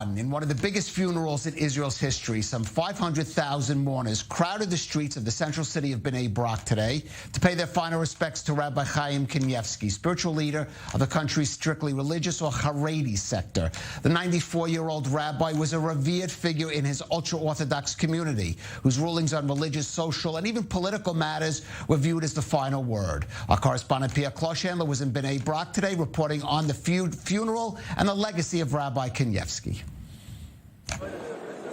In one of the biggest funerals in Israel's history, some 500,000 mourners crowded the streets of the central city of Bnei Brak today to pay their final respects to Rabbi Chaim Kanievsky, spiritual leader of the country's strictly religious or Haredi sector. The 94-year-old rabbi was a revered figure in his ultra-Orthodox community, whose rulings on religious, social, and even political matters were viewed as the final word. Our correspondent Pierre Kloschhandler was in Bnei Brak today, reporting on the funeral and the legacy of Rabbi Kanievsky.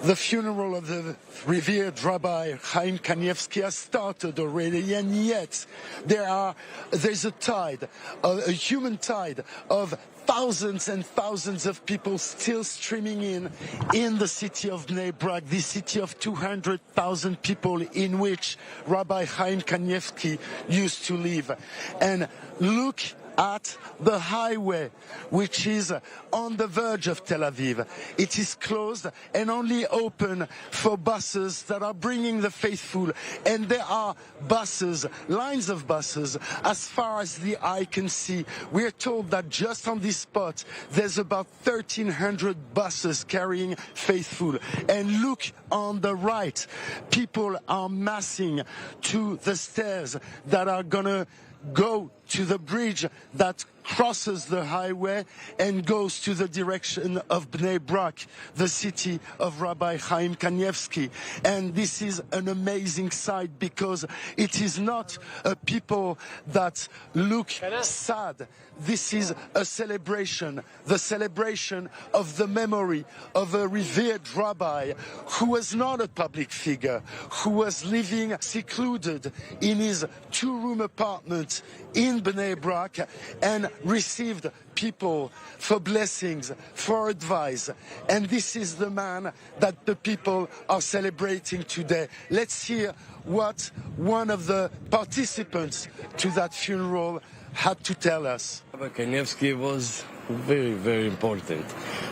The funeral of the revered Rabbi Chaim Kanievsky has started already, and yet there's a human tide of thousands and thousands of people still streaming in the city of Bnei Brak, the city of 200,000 people in which Rabbi Chaim Kanievsky used to live. And look at the highway, which is on the verge of Tel Aviv. It is closed and only open for buses that are bringing the faithful. And there are buses, lines of buses, as far as the eye can see. We are told that just on this spot, there's about 1,300 buses carrying faithful. And look on the right, people are massing to the stairs that are gonna go to the bridge that crosses the highway and goes to the direction of Bnei Brak, the city of Rabbi Chaim Kanievsky. And this is an amazing sight because it is not a people that look sad. This is a celebration, the celebration of the memory of a revered rabbi who was not a public figure, who was living secluded in his two-room apartment in Bnei Brak and received people for blessings, for advice. And this is the man that the people are celebrating today. Let's hear what one of the participants to that funeral had to tell us. Rabbi Kanievsky was very, very important.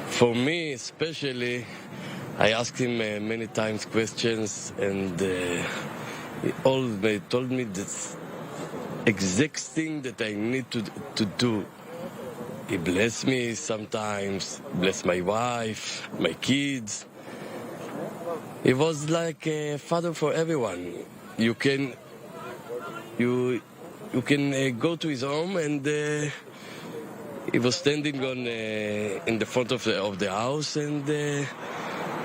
For me, especially, I asked him many times questions, and he always told me this exact thing that I need to do. He blessed me sometimes, blessed my wife, my kids. He was like a father for everyone. You can go to his home, and he was standing in the front of the house, and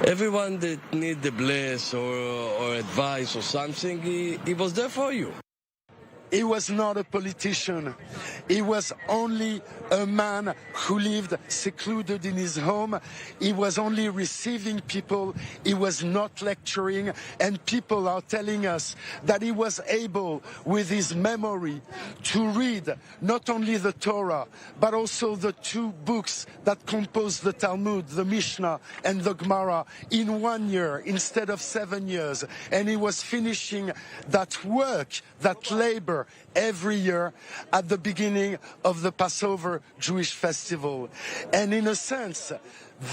everyone that need the bless or advice or something, he was there for you. He was not a politician. He was only a man who lived secluded in his home. He was only receiving people. He was not lecturing. And people are telling us that he was able, with his memory, to read not only the Torah, but also the two books that compose the Talmud, the Mishnah and the Gemara, in 1 year instead of 7 years. And he was finishing that work, that labor, every year at the beginning of the Passover Jewish festival. And in a sense,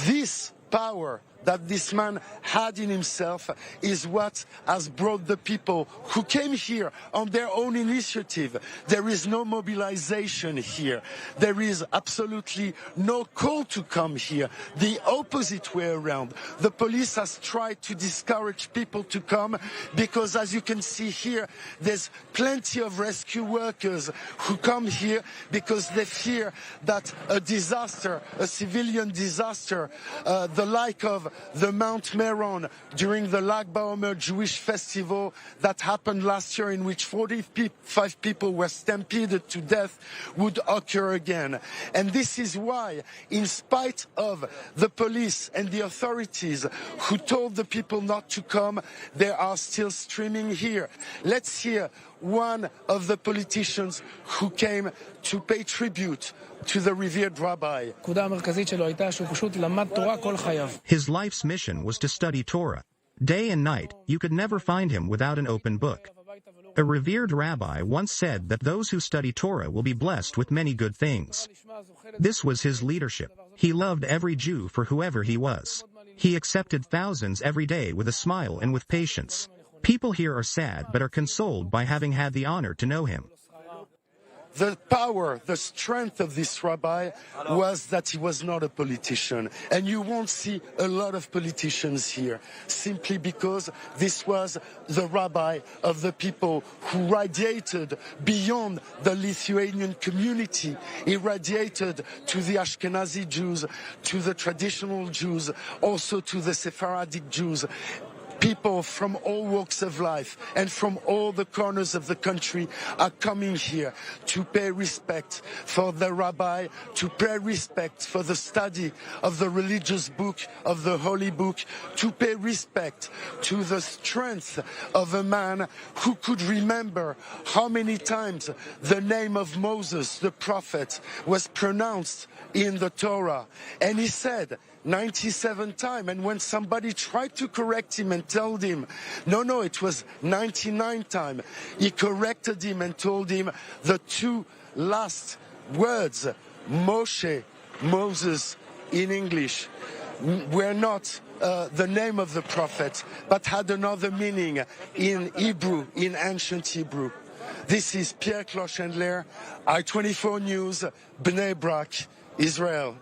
this power that this man had in himself is what has brought the people who came here on their own initiative. There is no mobilization here. There is absolutely no call to come here. The opposite way around. The police has tried to discourage people to come because, as you can see here, there's plenty of rescue workers who come here because they fear that a disaster, a civilian disaster, the like of the Mount Meron during the Lag BaOmer Jewish festival that happened last year, in which 45 people were stampeded to death, would occur again. And this is why, in spite of the police and the authorities who told the people not to come, they are still streaming here. Let's hear one of the politicians who came to pay tribute to the revered rabbi. His life's mission was to study Torah. Day and night, you could never find him without an open book. A revered rabbi once said that those who study Torah will be blessed with many good things. This was his leadership. He loved every Jew for whoever he was. He accepted thousands every day with a smile and with patience. People here are sad but are consoled by having had the honor to know him. the power, the strength of this rabbi was that he was not a politician. And you won't see a lot of politicians here, simply because this was the rabbi of the people who radiated beyond the Lithuanian community. He radiated to the Ashkenazi Jews, to the traditional Jews, also to the Sephardic Jews. People from all walks of life and from all the corners of the country are coming here to pay respect for the rabbi, to pay respect for the study of the religious book, of the holy book, to pay respect to the strength of a man who could remember how many times the name of Moses, the prophet, was pronounced in the Torah. And he said 97 times, and when somebody tried to correct him and told him, no, it was 99 times, he corrected him and told him the two last words, Moshe, Moses in English, were not the name of the prophet, but had another meaning in Hebrew, in ancient Hebrew. This is Pierre Clochendler, I-24 News, Bnei Brak, Israel.